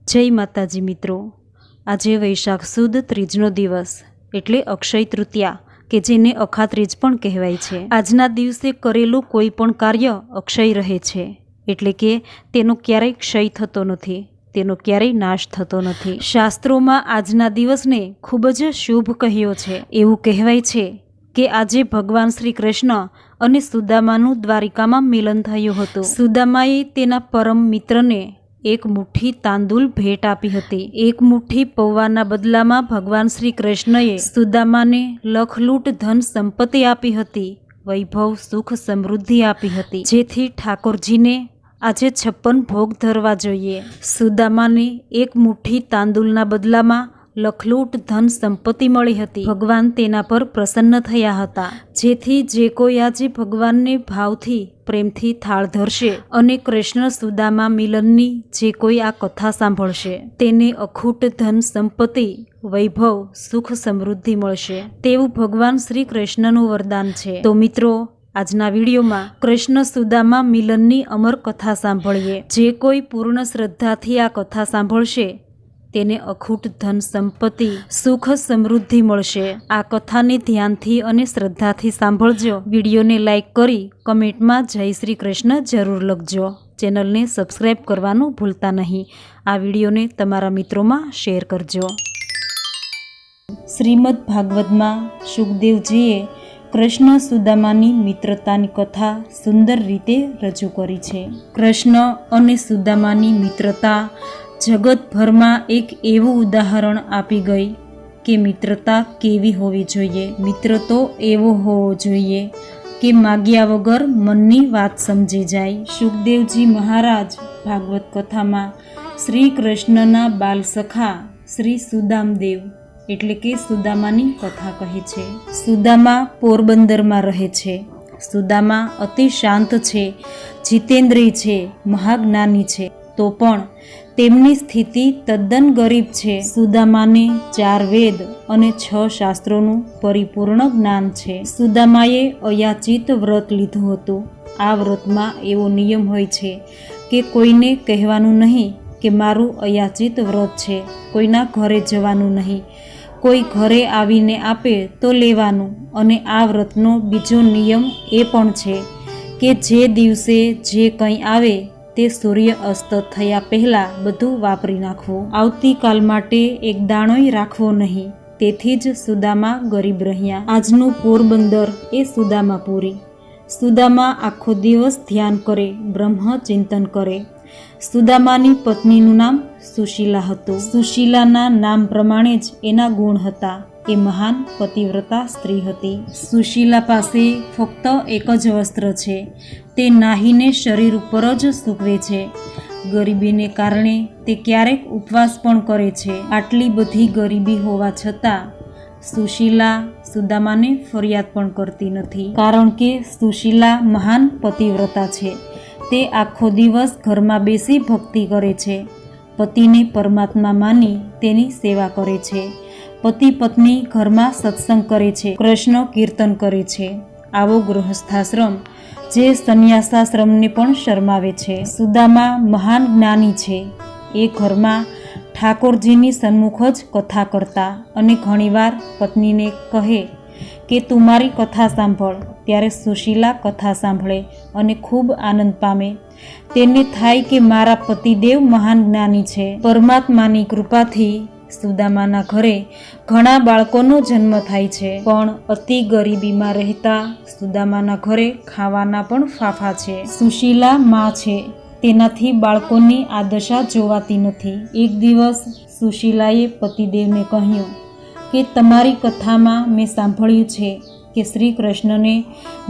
જય માતાજી મિત્રો, આજે વૈશાખ સુદ ત્રીજનો દિવસ એટલે અક્ષય તૃતીયા કે જેને અખા ત્રીજ પણ કહેવાય છે। આજના દિવસે કરેલું કોઈ પણ કાર્ય અક્ષય રહે છે, એટલે કે તેનો ક્યારેય ક્ષય થતો નથી, તેનો ક્યારેય નાશ થતો નથી। શાસ્ત્રોમાં આજના દિવસને ખૂબ જ શુભ કહ્યો છે। એવું કહેવાય છે કે આજે ભગવાન શ્રી કૃષ્ણ અને સુદામાનું દ્વારિકામાં મિલન થયું હતું। સુદામાએ તેના પરમ મિત્રને એક મુઠ્ઠી તાંદુલ ભેટ આપી હતી। એક મુઠ્ઠી પૌવાના બદલામાં ભગવાન શ્રી કૃષ્ણએ સુદામાને લખલૂટ ધન સંપત્તિ આપી હતી, વૈભવ સુખ સમૃદ્ધિ આપી હતી, જેથી ઠાકોરજીને આજે 56 ભોગ ધરવા જોઈએ। સુદામાને એક મુઠ્ઠી તાંદુલના બદલામાં લખલૂટ ધન સંપત્તિ મળી હતી। ભગવાન તેના પર પ્રસન્ન થયા હતા, જેથી જે કોઈ આજે ભગવાનને ભાવથી પ્રેમથી થાળ ધરશે અને કૃષ્ણ સુદામા મિલનની જે કોઈ આ કથા સાંભળશે તેને અખૂટ ધન સંપત્તિ, વૈભવ, સુખ સમૃદ્ધિ મળશે તેવું ભગવાન શ્રી કૃષ્ણનું વરદાન છે। તો મિત્રો, આજના વિડીયોમાં કૃષ્ણ સુદામા મિલનની અમર કથા સાંભળીએ। જે કોઈ પૂર્ણ શ્રદ્ધાથી આ કથા સાંભળશે તેને અખૂટ ધન સંપત્તિ, સુખ સમૃદ્ધિ મળશે। આ કથાને ધ્યાનથી અને શ્રદ્ધાથી સાંભળજો। વિડીયોને લાઈક કરી કમેન્ટમાં જય શ્રી કૃષ્ણ જરૂર લખજો। ચેનલને સબસ્ક્રાઈબ કરવાનું ભૂલતા નહીં। આ વિડીયોને તમારા મિત્રોમાં શેર કરજો। શ્રીમદ ભાગવતમાં સુખદેવજીએ કૃષ્ણ સુદામાની મિત્રતાની કથા સુંદર રીતે રજૂ કરી છે। કૃષ્ણ અને સુદામાની મિત્રતા જગતભરમાં એક એવું ઉદાહરણ આપી ગઈ કે મિત્રતા કેવી હોવી જોઈએ। મિત્ર તો એવો હોવો જોઈએ કે માગ્યા વગર મનની વાત સમજી જાય। સુખદેવજી મહારાજ ભાગવત કથામાં શ્રી કૃષ્ણના બાલસખા શ્રી સુદામદેવ એટલે કે સુદામાની કથા કહે છે। સુદામા પોરબંદરમાં રહે છે। સુદામા અતિ શાંત છે, જીતેન્દ્રિય છે, મહાજ્ઞાની છે, તો પણ તેમની સ્થિતિ તદ્દન ગરીબ છે। સુદામાને 4 વેદ અને 6 શાસ્ત્રોનું પરિપૂર્ણ જ્ઞાન છે। સુદામાએ અયાચિત વ્રત લીધું હતું। આ વ્રતમાં એવો નિયમ હોય છે કે કોઈને કહેવાનું નહીં કે મારું અયાચિત વ્રત છે, કોઈના ઘરે જવાનું નહીં, કોઈ ઘરે આવીને આપે તો લેવાનું। અને આ વ્રતનો બીજો નિયમ એ પણ છે કે જે દિવસે જે કંઈ આવે તે સૂર્ય અસ્ત થયા પહેલાં બધું વાપરી નાખવું, આવતીકાલ માટે એક દાણોય રાખવો નહીં। તેથી જ સુદામા ગરીબ રહ્યા। આજનું પોરબંદર એ સુદામાપુરી। સુદામા આખો દિવસ ધ્યાન કરે, બ્રહ્મ ચિંતન કરે। સુદામાની પત્નીનું નામ સુશીલા હતું। સુશીલાના નામ પ્રમાણે જ એના ગુણ હતા। એ મહાન પતિવ્રતા સ્ત્રી હતી। સુશીલા પાસે ફક્ત એક જ વસ્ત્ર છે, તે નાહીને શરીર ઉપર જ સૂકવે છે। ગરીબીને કારણે તે ક્યારેક ઉપવાસ પણ કરે છે। આટલી બધી ગરીબી હોવા છતાં સુશીલા સુદામાને ફરિયાદ પણ કરતી નથી, કારણ કે સુશીલા મહાન પતિવ્રતા છે। તે આખો દિવસ ઘરમાં બેસી ભક્તિ કરે છે, પતિને પરમાત્મા માની તેની સેવા કરે છે। પતિ પત્ની ઘરમાં સત્સંગ કરે છે, કૃષ્ણ કીર્તન કરે છે। આવો ગૃહસ્થાશ્રમ જે સંન્યાસાશ્રમને પણ શરમાવે છે। સુદામા મહાન જ્ઞાની છે। એ ઘરમાં ઠાકોરજીની સન્મુખ જ કથા કરતા અને ઘણીવાર પત્નીને કહે કે તું મારી કથા સાંભળ, ત્યારે સુશીલા કથા સાંભળે અને ખૂબ આનંદ પામે। તેને થાય કે મારા પતિદેવ મહાન જ્ઞાની છે। પરમાત્માની કૃપાથી સુદામાના ઘરે ઘણા બાળકોનો જન્મ થાય છે, પણ અતિ ગરીબીમાં રહેતા સુદામાના ઘરે ખાવાના પણ ફાફા છે। સુશીલા માં છે, તેનાથી બાળકોની આ દશા જોવાતી નથી। એક દિવસ સુશીલાએ પતિદેવને કહ્યું કે તમારી કથામાં મેં સાંભળ્યું છે કે શ્રી કૃષ્ણને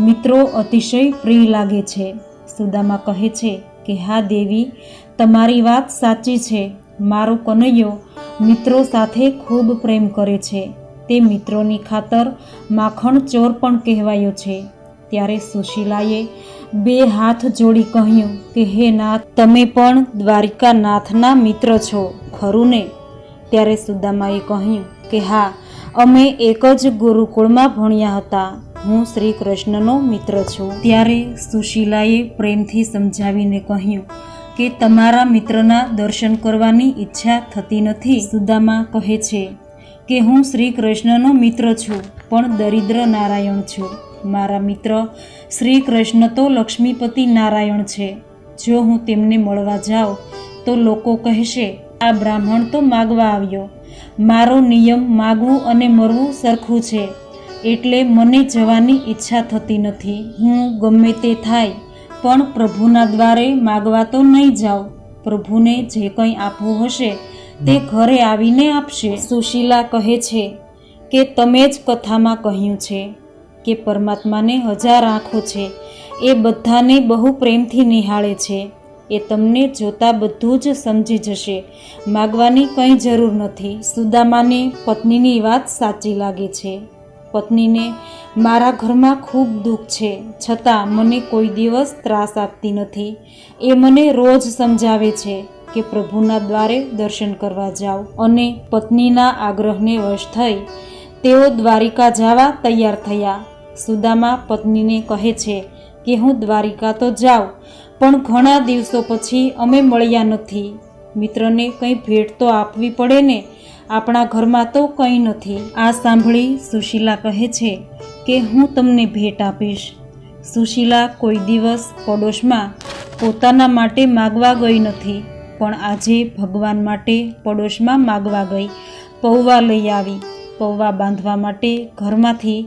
મિત્રો અતિશય પ્રિય લાગે છે। સુદામા કહે છે કે હા દેવી, તમારી વાત સાચી છે। મારો કનૈયો મિત્રો સાથે ખૂબ પ્રેમ કરે છે, તે મિત્રોની ખાતર માખણ ચોર પણ કહેવાયો છે। ત્યારે સુશીલાએ 2 હાથ જોડી કહ્યું કે હે નાથ, તમે પણ દ્વારિકાનાથના મિત્ર છો ખરું ને? ત્યારે સુદામાએ કહ્યું કે હા, અમે એક જ ગુરુકુળમાં ભણ્યા હતા, હું શ્રી કૃષ્ણનો મિત્ર છું। ત્યારે સુશીલાએ પ્રેમથી સમજાવીને કહ્યું કે તમારા મિત્રના દર્શન કરવાની ઈચ્છા થતી નથી? સુદામા કહે છે કે હું શ્રી કૃષ્ણનો મિત્ર છું, પણ દરિદ્ર નારાયણ છું. મારા મિત્ર શ્રી કૃષ્ણ તો લક્ષ્મીપતિ નારાયણ છે. જો હું તેમને મળવા જાઉં તો લોકો કહેશે, આ બ્રાહ્મણ તો માગવા આવ્યો. મારો નિયમ માગવું અને મરવું સરખું છે, એટલે મને જવાની ઈચ્છા થતી નથી. હું ગમે તે થાય પણ પ્રભુના દ્વારે માગવા તો નહીં જાઉં. પ્રભુને જે કંઈ આપવું હશે તે ઘરે આવીને આપશે. સુશીલા કહે છે કે તમે જ કથામાં કહ્યું છે કે પરમાત્માને 1000 આંખો છે, એ બધાને બહુ પ્રેમથી નિહાળે છે. એ તમને જોતા બધું જ સમજી જશે. માગવાની કંઈ જરૂર નથી. સુદામાને પત્નીની વાત સાચી લાગે છે. પત્નીને મારા ઘરમાં ખૂબ દુઃખ છે, છતાં મને કોઈ દિવસ ત્રાસ આપતી નથી. એ મને રોજ સમજાવે છે કે પ્રભુના દ્વારે દર્શન કરવા જાઓ. અને પત્નીના આગ્રહને વશ થઈ તેઓ દ્વારિકા જવા તૈયાર થયા. સુદામા પત્નીને કહે છે કે હું દ્વારિકા તો જાઉં, પણ ઘણા દિવસો પછી અમે મળ્યા નથી. મિત્રને કંઈ ભેટ તો આપવી પડે ને? આપણા ઘરમાં તો કંઈ નથી. આ સાંભળી સુશીલા કહે છે કે હું તમને ભેટ આપીશ. સુશીલા કોઈ દિવસ પડોશમાં પોતાના માટે માગવા ગઈ નથી, પણ આજે ભગવાન માટે પડોશમાં માગવા ગઈ. પૌવા લઈ આવી. પૌવા બાંધવા માટે ઘરમાંથી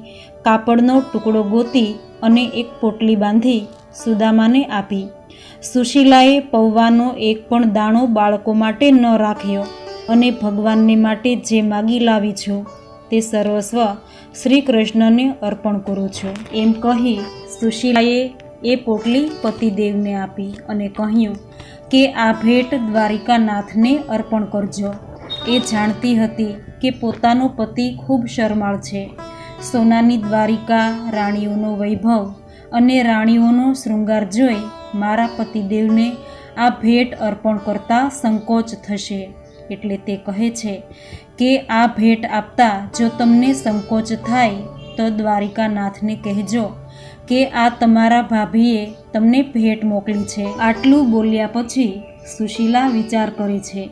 કાપડનો ટુકડો ગોતી અને એક પોટલી બાંધી સુદામાને આપી. સુશીલાએ પૌવાનો એક પણ દાણો બાળકો માટે ન રાખ્યો અને ભગવાનને માટે જે માગી લાવી છું તે સર્વસ્વ શ્રી કૃષ્ણને અર્પણ કરું છું. એમ કહી સુશીલાએ એ પોટલી પતિદેવને આપી અને કહ્યું કે આ ભેટ દ્વારિકાનાથને અર્પણ કરજો. એ જાણતી હતી કે પોતાનો પતિ ખૂબ શરમાળ છે. સોનાની દ્વારિકા, રાણીઓનો વૈભવ અને રાણીઓનો શૃંગાર જોઈ મારા પતિદેવને આ ભેટ અર્પણ કરતા સંકોચ થશે. એટલે તે કહે છે કે આ ભેટ આપતા જો તમને સંકોચ થાય તો દ્વારિકાનાથને કહેજો કે આ તમારા ભાભીએ તમને ભેટ મોકલી છે. આટલું બોલ્યા પછી સુશીલા વિચાર કરે છે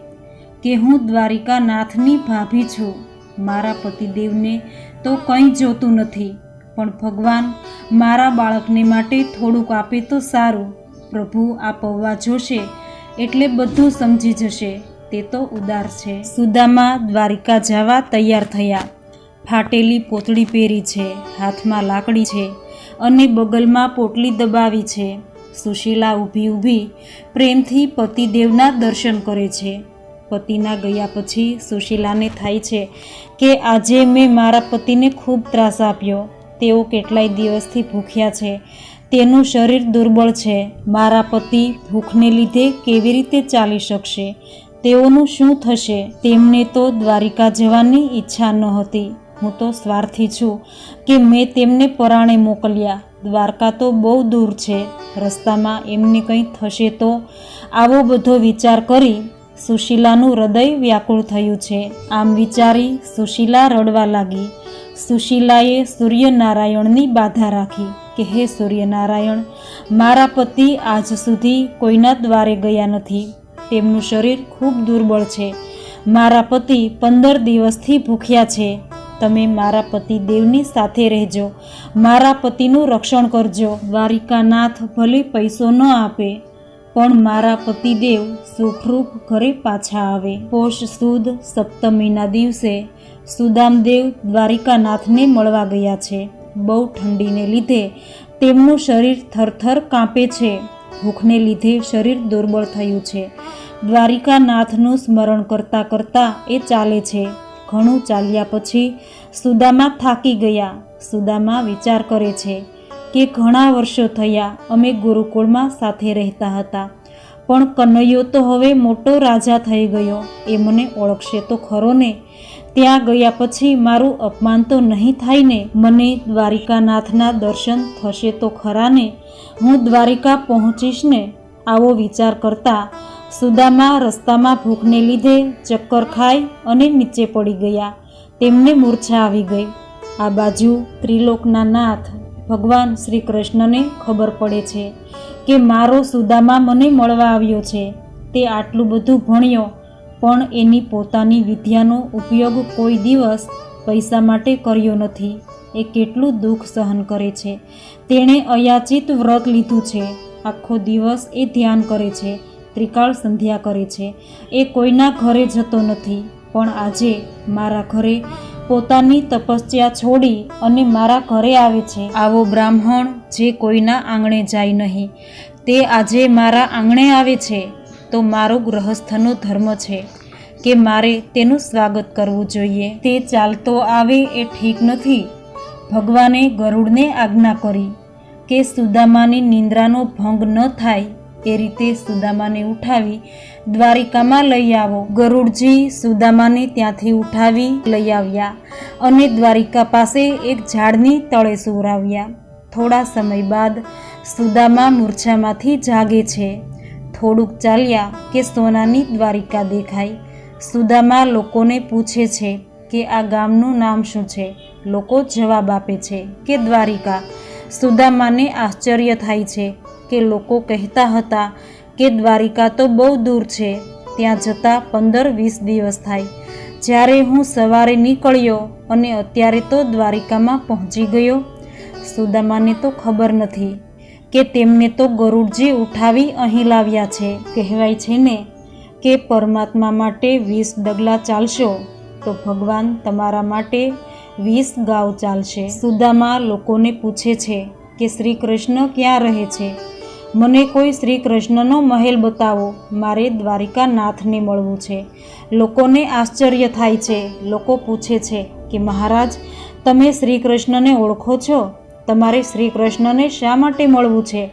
કે હું દ્વારિકાનાથની ભાભી છું. મારા પતિદેવને તો કંઈ જોતું નથી, પણ ભગવાન મારા બાળકને માટે થોડુંક આપે તો સારું. પ્રભુ આ પૌવા જોશે એટલે બધું સમજી જશે. તે તો ઉદાર છે. સુદામા દ્વારિકા જવા તૈયાર થયા. ફાટેલી પોતળી પહેરી છે, હાથમાં લાકડી છે અને બગલમાં પોટલી દબાવી છે. સુશીલા ઊભી ઊભી પ્રેમથી પતિદેવના દર્શન કરે છે. પતિના ગયા પછી સુશીલાને થાય છે કે આજે મેં મારા પતિને ખૂબ ત્રાસ આપ્યો. તેઓ કેટલાય દિવસથી ભૂખ્યા છે. તેનું શરીર દુર્બળ છે. મારા પતિ ભૂખને લીધે કેવી રીતે ચાલી શકશે? તેઓનું શું થશે? તેમને તો દ્વારિકા જવાની ઈચ્છા નહોતી. હું તો સ્વાર્થી છું કે મેં તેમને પરાણે મોકલ્યા. દ્વારકા તો બહુ દૂર છે. રસ્તામાં એમને કંઈ થશે તો? આવો બધો વિચાર કરી સુશીલાનું હૃદય વ્યાકુળ થયું છે. આમ વિચારી સુશીલા રડવા લાગી. સુશીલાએ સૂર્યનારાયણની બાધા રાખી કે હે સૂર્યનારાયણ, મારા પતિ આજ સુધી કોઈના દ્વારે ગયા નથી. તેમનું શરીર ખૂબ દુર્બળ છે. મારા પતિ 15 દિવસથી ભૂખ્યા છે. તમે મારા પતિદેવની સાથે રહેજો. મારા પતિનું રક્ષણ કરજો. દ્વારિકાનાથ ભલે પૈસો ન આપે, પણ મારા પતિદેવ સુખરૂપ ઘરે પાછા આવે. પોષ સુદ સપ્તમીના દિવસે સુદામદેવ દ્વારિકાનાથને મળવા ગયા છે. બહુ ઠંડીને લીધે તેમનું શરીર થરથર કાંપે છે. ભૂખને લીધે શરીર દુર્બળ થયું છે. દ્વારિકાનાથનું સ્મરણ કરતાં કરતાં એ ચાલે છે. ઘણું ચાલ્યા પછી સુદામા થાકી ગયા. સુદામા વિચાર કરે છે કે ઘણા વર્ષો થયા અમે ગુરુકુળમાં સાથે રહેતા હતા, પણ કનૈયો તો હવે મોટો રાજા થઈ ગયો. એ મને ઓળખશે તો ખરો ને? ત્યાં ગયા પછી મારું અપમાન તો નહીં થાય ને? મને દ્વારિકાનાથના દર્શન થશે તો ખરા ને? હું દ્વારિકા પહોંચીશ ને? આવો વિચાર કરતા સુદામા રસ્તામાં ભૂખને લીધે ચક્કર ખાઈ અને નીચે પડી ગયા. તેમને મૂર્છા આવી ગઈ. આ બાજુ ત્રિલોકના નાથ ભગવાન શ્રી કૃષ્ણને ખબર પડે છે કે મારો સુદામા મને મળવા આવ્યો છે. તે આટલું બધું ભણ્યો પણ એની પોતાની વિદ્યાનો ઉપયોગ કોઈ દિવસ પૈસા માટે કર્યો નથી. એ કેટલું દુઃખ સહન કરે છે. તેણે અયાચિત વ્રત લીધું છે. આખો દિવસ એ ધ્યાન કરે છે, ત્રિકાળ સંધ્યા કરે છે. એ કોઈના ઘરે જતો નથી, પણ આજે મારા ઘરે પોતાની તપસ્યા છોડી અને મારા ઘરે આવે છે. આવો બ્રાહ્મણ જે કોઈના આંગણે જાય નહીં, તે આજે મારા આંગણે આવે છે. તો મારો ગૃહસ્થનો ધર્મ છે કે મારે તેનું સ્વાગત કરવું જોઈએ. તે ચાલતો આવે એ ઠીક નથી. ભગવાને ગરુડને આજ્ઞા કરી કે સુદામાની નિંદ્રાનો ભંગ ન થાય એ રીતે સુદામાને ઉઠાવી દ્વારિકામાં લઈ આવો. ગરુડજી સુદામાને ત્યાંથી ઉઠાવી લઈ આવ્યા અને દ્વારિકા પાસે એક ઝાડની તળે સુવરાવ્યા. થોડા સમય બાદ સુદામા મૂર્છામાંથી જાગે છે. થોડુંક ચાલ્યા કે સોનાની દ્વારિકા દેખાય. સુદામા લોકોને પૂછે છે કે આ ગામનું નામ શું છે? લોકો જવાબ આપે છે કે દ્વારિકા. સુદામાને આશ્ચર્ય થાય છે કે લોકો કહેતા હતા કે દ્વારિકા તો બહુ દૂર છે, ત્યાં જતાં 15-20 દિવસ થાય. જ્યારે હું સવારે નીકળ્યો અને અત્યારે તો દ્વારિકામાં પહોંચી ગયો. સુદામાને તો ખબર નથી કે તેમને તો ગરુડજી ઉઠાવી અહીં લાવ્યા છે. કહેવાય છે ને કે પરમાત્મા માટે 20 ડગલા ચાલશો તો ભગવાન તમારા માટે 20 ગાંવ ચાલશે. સુદામા લોકોને પૂછે છે કે શ્રી કૃષ્ણ ક્યાં રહે છે? મને કોઈ શ્રી કૃષ્ણનો મહેલ બતાવો, મારે દ્વારિકા નાથને મળવું છે. લોકોને આશ્ચર્ય થાય છે. લોકો પૂછે છે કે મહારાજ, તમે શ્રી કૃષ્ણને ઓળખો છો? તમારે શ્રી કૃષ્ણને શા માટે મળવું છે?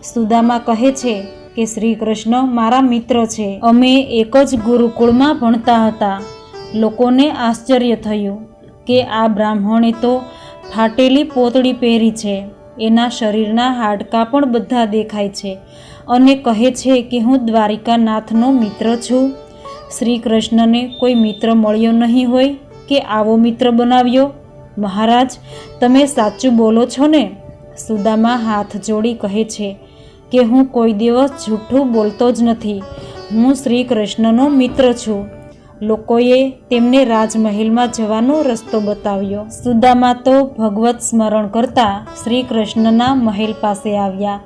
સુદામા કહે છે કે શ્રી કૃષ્ણ મારા મિત્ર છે. અમે એક જ ગુરુકુળમાં ભણતા હતા. લોકોને આશ્ચર્ય થયું કે આ બ્રાહ્મણે તો ફાટેલી પોતળી પહેરી છે. એના શરીરના હાડકાં પણ બધા દેખાય છે અને કહે છે કે હું દ્વારિકાનાથનો મિત્ર છું. શ્રી કૃષ્ણને કોઈ મિત્ર મળ્યો નહીં હોય કે આવો મિત્ર બનાવ્યો? મહારાજ, તમે સાચું બોલો છો ને? સુદામા હાથ જોડી કહે છે કે હું કોઈ દિવસ જૂઠું બોલતો જ નથી. હું શ્રી કૃષ્ણનો મિત્ર છું. લોકોએ તેમને રાજમહેલમાં જવાનો રસ્તો બતાવ્યો. સુદામા તો ભગવત સ્મરણ કરતા શ્રી કૃષ્ણના મહેલ પાસે આવ્યા.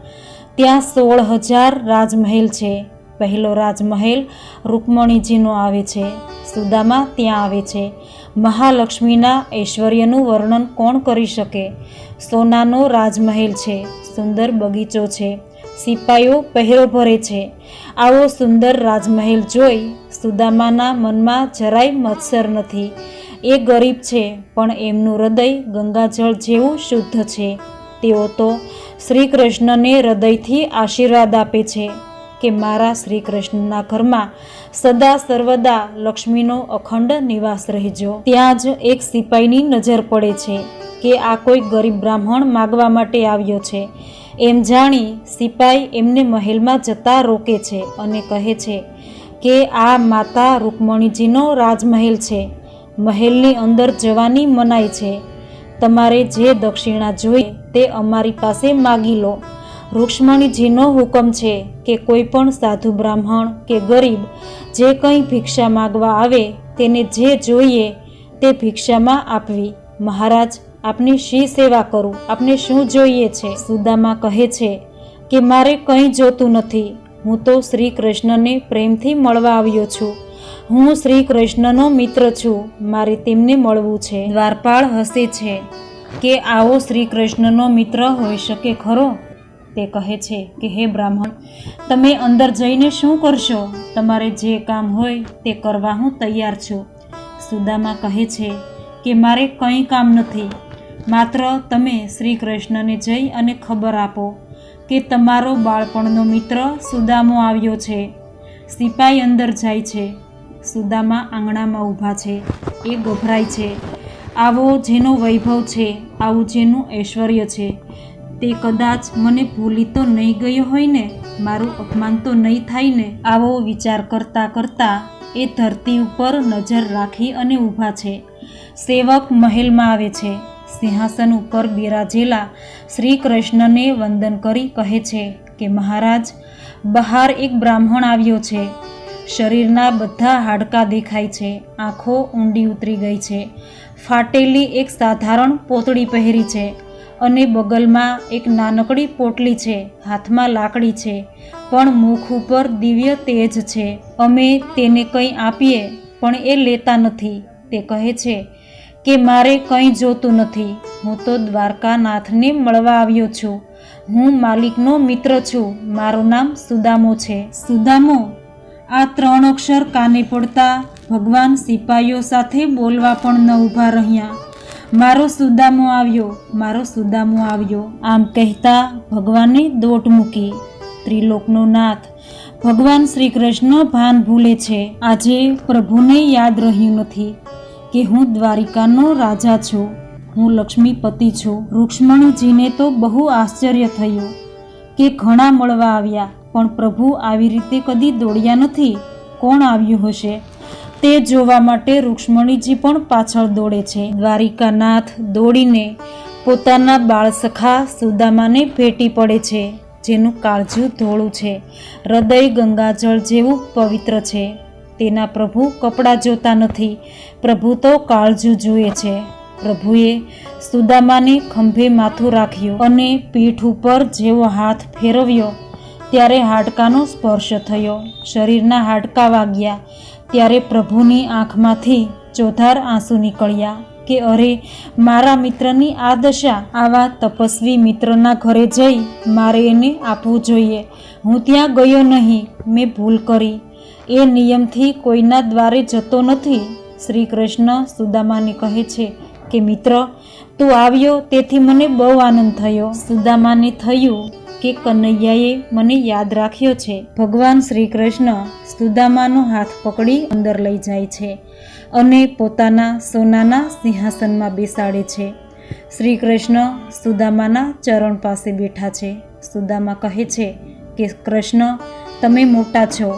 ત્યાં 16,000 રાજમહેલ છે. પહેલો રાજમહેલ રૂકમણીજીનો આવે છે. સુદામા ત્યાં આવે છે. મહાલક્ષ્મીના ઐશ્વર્યનું વર્ણન કોણ કરી શકે? સોનાનો રાજમહેલ છે, સુંદર બગીચો છે, સિપાઈઓ પહેરો ભરે છે. આવો સુંદર રાજમહેલ જોઈ સુદામાના મનમાં જરાય મત્સર નથી. એ ગરીબ છે પણ એમનું હૃદય ગંગાજળ જેવું શુદ્ધ છે. તેઓ તો શ્રી કૃષ્ણને હૃદયથી આશીર્વાદ આપે છે કે મારા શ્રી કૃષ્ણના ઘરમાં સદા સર્વદા લક્ષ્મીનો અખંડ નિવાસ રહેજો. ત્યાં જ એક સિપાઈની નજર પડે છે કે આ કોઈ ગરીબ બ્રાહ્મણ માગવા માટે આવ્યો છે. એમ જાણી સિપાઈ એમને મહેલમાં જતા રોકે છે અને કહે છે કે આ માતા રૂકમણીજીનો રાજમહેલ છે. મહેલની અંદર જવાની મનાઈ છે. તમારે જે દક્ષિણા જોઈએ તે અમારી પાસે માગી લો. રૂક્ષ્મણીજીનો હુકમ છે કે કોઈ પણ સાધુ બ્રાહ્મણ કે ગરીબ જે કંઈ ભિક્ષા માગવા આવે તેને જે જોઈએ તે ભિક્ષામાં આપવી. મહારાજ, આપની શી સેવા કરું? આપને શું જોઈએ છે? સુદામા કહે છે કે મારે કંઈ જોતું નથી. હું તો શ્રી કૃષ્ણને પ્રેમથી મળવા આવ્યો છું. હું શ્રી કૃષ્ણનો મિત્ર છું. મારે તેમને મળવું છે. દ્વારપાળ હસે છે કે આવો શ્રી કૃષ્ણનો મિત્ર હોઈ શકે ખરો? તે કહે છે કે હે બ્રાહ્મણ, તમે અંદર જઈને શું કરશો? તમારે જે કામ હોય તે કરવા હું તૈયાર છું. સુદામા કહે છે કે મારે કંઈ કામ નથી. માત્ર તમે શ્રી કૃષ્ણને જઈ અને ખબર આપો કે તમારો બાળપણનો મિત્ર સુદામો આવ્યો છે. સિપાઈ અંદર જાય છે. સુદામા આંગણામાં ઊભા છે. એ ગભરાય છે. આવો જેનો વૈભવ છે, આવું જેનું ઐશ્વર્ય છે, તે કદાચ મને ભૂલી તો નહીં ગયો હોય ને? મારું અપમાન તો નહીં થાય ને? આવો વિચાર કરતાં કરતાં એ ધરતી ઉપર નજર રાખી અને ઊભા છે. સેવક મહેલમાં આવે છે. સિંહાસન ઉપર બિરાજેલા શ્રી કૃષ્ણને વંદન કરી કહે છે કે મહારાજ, બહાર એક બ્રાહ્મણ આવ્યો છે. શરીરના બધા હાડકાં દેખાય છે, આંખો ઊંડી ઉતરી ગઈ છે, ફાટેલી એક સાધારણ પોતળી પહેરી છે અને બગલમાં એક નાનકડી પોટલી છે, હાથમાં લાકડી છે, પણ મુખ ઉપર દિવ્ય તેજ છે. અમે તેને કંઈ આપીએ પણ એ લેતા નથી. તે કહે છે કે મારે કંઈ જોતું નથી, હું તો દ્વારકાનાથને મળવા આવ્યો છું. હું માલિકનો મિત્ર છું, મારું નામ સુદામો છે. સુદામો, આ 3 અક્ષર કાને પડતા ભગવાન સિપાઈઓ સાથે બોલવા પણ ન ઊભા રહ્યા. મારો સુદામો આવ્યો, મારો સુદામો આવ્યો. આમ કહેતા ભગવાને દોટ મૂકી. ત્રિલોકનો નાથ ભગવાન શ્રી કૃષ્ણ ભાન ભૂલે છે. આજે પ્રભુને યાદ રહ્યું નથી કે હું દ્વારિકાનો રાજા છું, હું લક્ષ્મીપતિ છું. રૂક્ષ્મણીજીને તો બહુ આશ્ચર્ય થયું કે ઘણા મળવા આવ્યા, પણ પ્રભુ આવી રીતે કદી દોડ્યા નથી. કોણ આવ્યું હશે તે જોવા માટે રૂક્ષ્મણીજી પણ પાછળ દોડે છે. દ્વારિકાનાથ દોડીને પોતાના બાળસખા સુદામાને ભેટી પડે છે, જેનું કાળજું ધોળું છે, હૃદય ગંગાજળ જેવું પવિત્ર છે. તેના પ્રભુ કપડાં જોતા નથી, પ્રભુ તો કાળજું જુએ છે. પ્રભુએ સુદામાને ખંભે માથું રાખ્યું અને પીઠ ઉપર જેવો હાથ ફેરવ્યો ત્યારે હાડકાનો સ્પર્શ થયો. શરીરના હાડકાં વાગ્યા ત્યારે પ્રભુની આંખમાંથી ચોધાર આંસુ નીકળ્યા કે અરે, મારા મિત્રની આ દશા. આવા તપસ્વી મિત્રના ઘરે જઈ મારે એને આપવું જોઈએ. હું ત્યાં ગયો નહીં, મેં ભૂલ કરી. એ નિયમથી કોઈના દ્વારે જતો નથી. શ્રી કૃષ્ણ સુદામાને કહે છે કે મિત્ર, તું આવ્યો તેથી મને બહુ આનંદ થયો. સુદામાને થયું કે કનૈયાએ મને યાદ રાખ્યો છે. ભગવાન શ્રી કૃષ્ણ સુદામાનો હાથ પકડી અંદર લઈ જાય છે અને પોતાના સોનાના સિંહાસનમાં બેસાડે છે. શ્રી કૃષ્ણ સુદામાના ચરણ પાસે બેઠા છે. સુદામા કહે છે કે કૃષ્ણ, તમે મોટા છો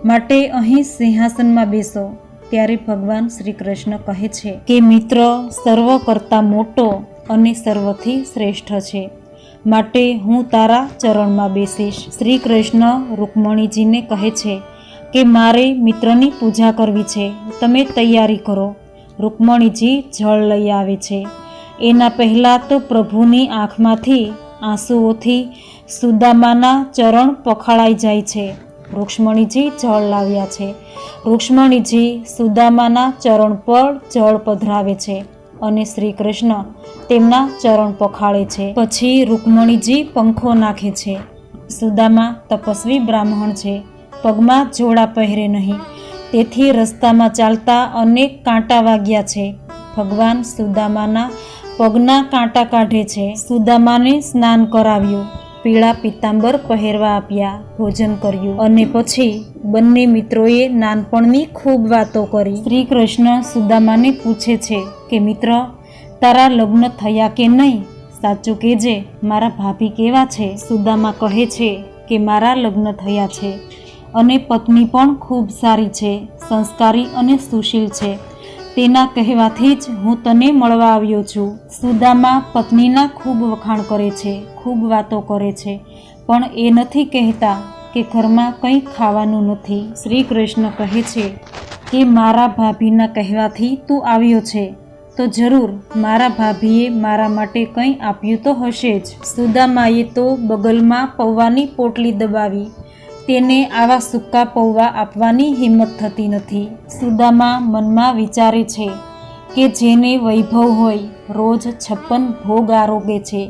માટે અહીં સિંહાસનમાં બેસો. ત્યારે ભગવાન શ્રી કૃષ્ણ કહે છે કે મિત્ર સર્વ કરતાં મોટો અને સર્વથી શ્રેષ્ઠ છે, માટે હું તારા ચરણમાં બેસીશ. શ્રી કૃષ્ણ રૂકમણીજીને કહે છે કે મારે મિત્રની પૂજા કરવી છે, તમે તૈયારી કરો. રૂકમણીજી જળ લઈ આવે છે. એના પહેલાં તો પ્રભુની આંખમાંથી આંસુઓથી સુદામાના ચરણ પખાળાઈ જાય છે. રૂક્ષ્મણીજી જળ લાવ્યા છે. રૂક્ષ્મણીજી સુદામાના ચરણ પર જળ પધરાવે છે અને શ્રી કૃષ્ણ તેમના ચરણ પખાળે છે. પછી રૂકમણીજી પંખો નાખે છે. સુદામા તપસ્વી બ્રાહ્મણ છે, પગમાં જોડા પહેરે નહીં, તેથી રસ્તામાં ચાલતા અનેક કાંટા વાગ્યા છે. ભગવાન સુદામાના પગના કાંટા કાઢે છે. સુદામાને સ્નાન કરાવ્યું, પીળા પિત્તાંબર પહેરવા આપ્યા, ભોજન કર્યું અને પછી બંને મિત્રોએ નાનપણની ખૂબ વાતો કરી. શ્રી કૃષ્ણ સુદામાને પૂછે છે કે મિત્ર, તારા લગ્ન થયા કે નહીં? સાચું કહેજે, મારા ભાભી કેવા છે? સુદામા કહે છે કે મારા લગ્ન થયા છે અને પત્ની પણ ખૂબ સારી છે, સંસ્કારી અને સુશીલ છે. તેના કહેવાથી જ હું તને મળવા આવ્યો છું. સુદામા પત્નીના ખૂબ વખાણ કરે છે, ખૂબ વાતો કરે છે, પણ એ નથી કહેતા કે ઘરમાં કંઈ ખાવાનું નથી. શ્રી કૃષ્ણ કહે છે કે મારા ભાભીના કહેવાથી તું આવ્યો છે, તો જરૂર મારા ભાભીએ મારા માટે કંઈ આપ્યું તો હશે જ. સુદામાએ તો બગલમાં પૌવાની પોટલી દબાવી. તેને આવા સૂકા પૌવા આપવાની હિંમત થતી નથી. સુદામા મનમાં વિચારે છે કે જેને વૈભવ હોય, રોજ 56 ભોગ આરોગે છે,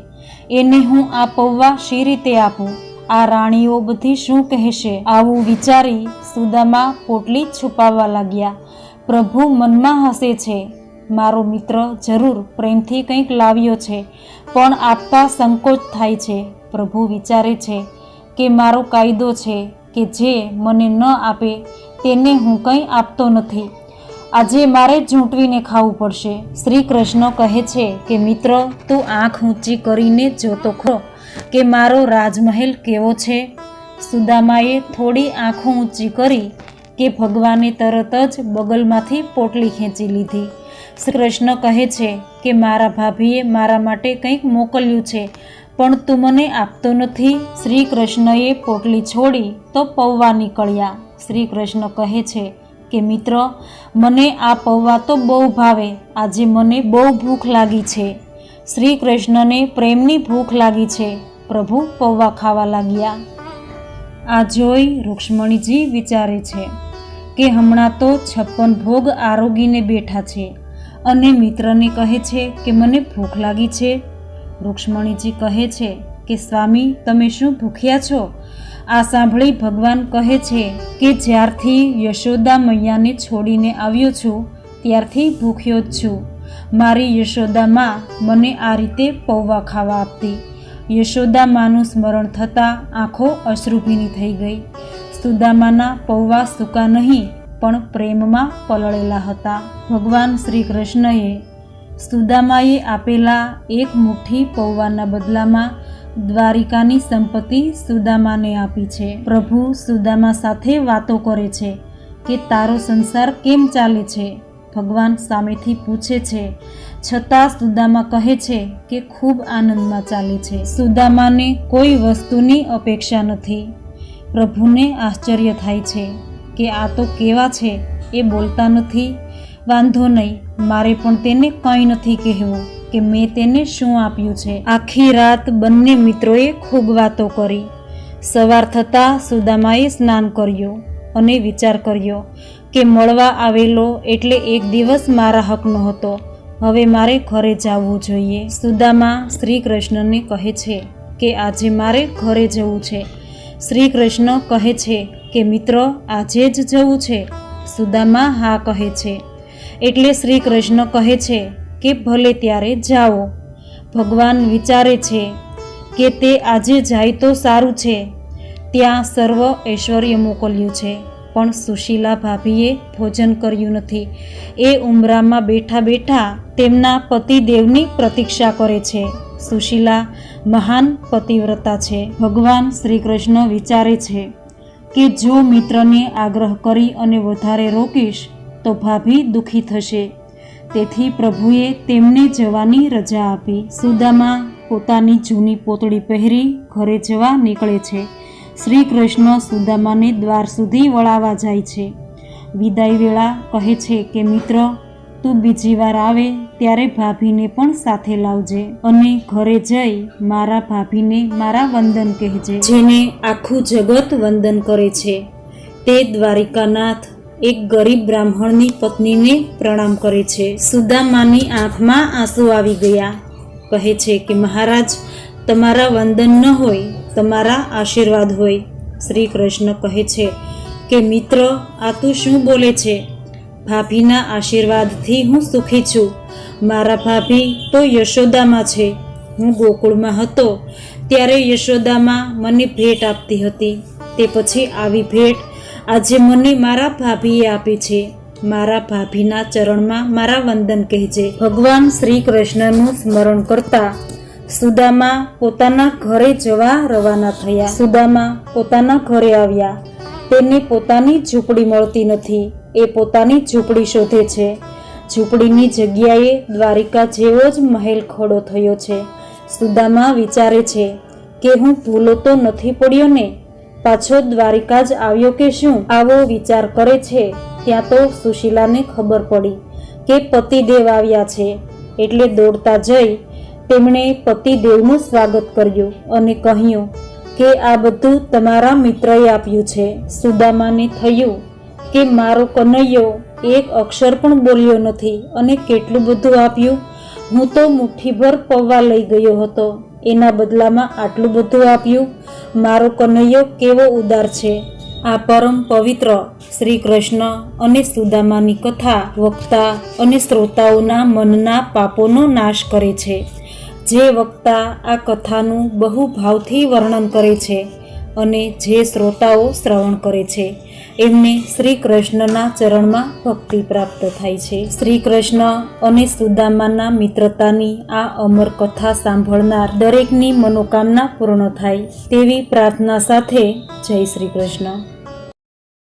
એને હું આ પૌવા શી રીતે આપું? આ રાણીઓ બધી શું કહેશે? આવું વિચારી સુદામા પોટલી છુપાવવા લાગ્યા. પ્રભુ મનમાં હસે છે, મારો મિત્ર જરૂર પ્રેમથી કંઈક લાવ્યો છે, પણ આપતા સંકોચ થાય છે. પ્રભુ વિચારે છે કે મારો કાયદો છે કે જે મને ન આપે તેને હું કંઈ આપતો નથી. આજે મારે ઝૂંટવીને ખાવું પડશે. શ્રી કૃષ્ણ કહે છે કે મિત્ર, તું આંખ ઊંચી કરીને જોતો ખરો કે મારો રાજમહેલ કેવો છે? સુદામાએ થોડી આંખો ઊંચી કરી કે ભગવાને તરત જ બગલમાંથી પોટલી ખેંચી લીધી. શ્રી કૃષ્ણ કહે છે કે મારા ભાભીએ મારા માટે કંઈક મોકલ્યું છે, પણ તું મને આપતો નથી. શ્રી કૃષ્ણએ પોટલી છોડી તો પૌવા નીકળ્યા. શ્રી કૃષ્ણ કહે છે કે મિત્ર, મને આ પૌવા તો બહુ ભાવે, આજે મને બહુ ભૂખ લાગી છે. શ્રી કૃષ્ણને પ્રેમની ભૂખ લાગી છે. પ્રભુ પૌવા ખાવા લાગ્યા. આ જોઈ રૂક્ષ્મણીજી વિચારે છે કે હમણાં તો 56 ભોગ આરોગીને બેઠા છે અને મિત્રને કહે છે કે મને ભૂખ લાગી છે. રૂક્ષ્મણીજી કહે છે કે સ્વામી, તમે શું ભૂખ્યા છો? આ સાંભળી ભગવાન કહે છે કે જ્યારથી યશોદા મૈયાને છોડીને આવ્યો છું ત્યારથી ભૂખ્યો જ છું. મારી યશોદા માં મને આ રીતે પૌવા ખાવા આપતી. યશોદા માનું સ્મરણ થતાં આંખો અશ્રુભીની થઈ ગઈ. સુદામાના પૌવા સૂકા નહીં પણ પ્રેમમાં પલળેલા હતા. ભગવાન શ્રી કૃષ્ણએ સુદામાએ આપેલા એક મુઠ્ઠી પૌવાના બદલામાં દ્વારિકાની સંપત્તિ સુદામાને આપી છે. પ્રભુ સુદામા સાથે વાતો કરે છે કે તારો સંસાર કેમ ચાલે છે. ભગવાન સામેથી પૂછે છે, છતાં સુદામા કહે છે કે ખૂબ આનંદમાં ચાલે છે. સુદામાને કોઈ વસ્તુની અપેક્ષા નથી. પ્રભુને આશ્ચર્ય થાય છે કે આ તો કેવા છે, એ બોલતા નથી. વાંધો નહીં, મારે પણ તેને કંઈ નથી કહેવું કે મેં તેને શું આપ્યું છે. આખી રાત બંને મિત્રોએ ખૂબ વાતો કરી. સવાર થતાં સુદામાએ સ્નાન કર્યું અને વિચાર કર્યો કે મળવા આવેલો એટલે એક દિવસ મારા હકનો હતો, હવે મારે ઘરે જવું જોઈએ. સુદામા શ્રી કૃષ્ણને કહે છે કે આજે મારે ઘરે જવું છે. શ્રી કૃષ્ણ કહે છે કે મિત્ર, આજે જ જવું છે? સુદામા હા કહે છે. એટલે શ્રી કૃષ્ણ કહે છે કે ભલે ત્યારે જાઓ. ભગવાન વિચારે છે કે તે આજે જાય તો સારું છે. ત્યાં સર્વ ઐશ્વર્ય મોકલ્યું છે, પણ સુશીલા ભાભીએ ભોજન કર્યું નથી. એ ઉંબરામાં બેઠા બેઠા તેમના પતિદેવની પ્રતીક્ષા કરે છે. સુશીલા મહાન પતિવ્રતા છે. ભગવાન શ્રી કૃષ્ણ વિચારે છે કે જો મિત્રને આગ્રહ કરી અને વધારે રોકીશ તો ભાભી દુઃખી થશે. તેથી પ્રભુએ તેમને જવાની રજા આપી. સુદામા પોતાની જૂની પોતળી પહેરી ઘરે જવા નીકળે છે. શ્રી કૃષ્ણ સુદામાને દ્વાર સુધી વળાવવા જાય છે. વિદાય વેળા કહે છે કે મિત્ર, તું બીજી વાર આવે ત્યારે ભાભીને પણ સાથે લાવજે અને ઘરે જઈ મારા ભાભીને મારા વંદન કહેજે. જેને આખું જગત વંદન કરે છે તે દ્વારિકાનાથ એક ગરીબ બ્રાહ્મણની પત્નીને પ્રણામ કરે છે. સુદામાની આંખમાં આંસુ આવી ગયા. કહે છે કે મહારાજ, તમારા વંદન ન હોય, તમારા આશીર્વાદ હોય. શ્રી કૃષ્ણ કહે છે કે મિત્ર, આ તું શું બોલે છે? ભાભીના આશીર્વાદથી હું સુખી છું. મારા ભાભી તો યશોદામાં છે. હું ગોકુળમાં હતો ત્યારે યશોદામાં મને ભેટ આપતી હતી. તે પછી આવી ભેટ આજે મને મારા ભાભીએ આપી છે. મારા ભાભીના ચરણમાં મારા વંદન કહેજે. ભગવાન શ્રી કૃષ્ણનું સ્મરણ કરતા સુદામા પોતાના ઘરે જવા રવાના થયા. સુદામા પોતાના ઘરે આવ્યા. તેને પોતાની ઝૂંપડી મળતી નથી. એ પોતાની ઝૂંપડી શોધે છે. ઝૂંપડીની જગ્યાએ દ્વારિકા જેવો જ મહેલ ખડો થયો છે. સુદામા વિચારે છે કે હું ભૂલો તો નથી પડ્યો ને, પાછો દ્વારિકા જ આવ્યો કે શું? આવો વિચાર કરે છે ત્યાં તો સુશીલાને ખબર પડી કે પતિદેવ આવ્યા છે. એટલે દોડતા જઈ તેમણે પતિદેવનું સ્વાગત કર્યું અને કહ્યું કે આ બધું તમારા મિત્રએ આપ્યું છે. સુદામાને થયું કે મારો કનૈયો એક અક્ષર પણ બોલ્યો નથી અને કેટલું બધું આપ્યું. હું તો મુઠ્ઠીભર પૌવા લઈ ગયો હતો, એના બદલામાં આટલું બધું આપ્યું. મારો કનૈયો કેવો ઉદાર છે. આ પરમ પવિત્ર શ્રી કૃષ્ણ અને સુદામાની કથા વક્તા અને શ્રોતાઓના મનના પાપોનો નાશ કરે છે. જે વક્તા આ કથાનું બહુ ભાવથી વર્ણન કરે છે અને જે શ્રોતાઓ શ્રવણ કરે છે એમને શ્રી કૃષ્ણના ચરણમાં ભક્તિ પ્રાપ્ત થાય છે. શ્રી કૃષ્ણ અને સુદામાના મિત્રતાની આ અમર કથા સાંભળનાર દરેકની મનોકામના પૂર્ણ થાય તેવી પ્રાર્થના સાથે જય શ્રી કૃષ્ણ.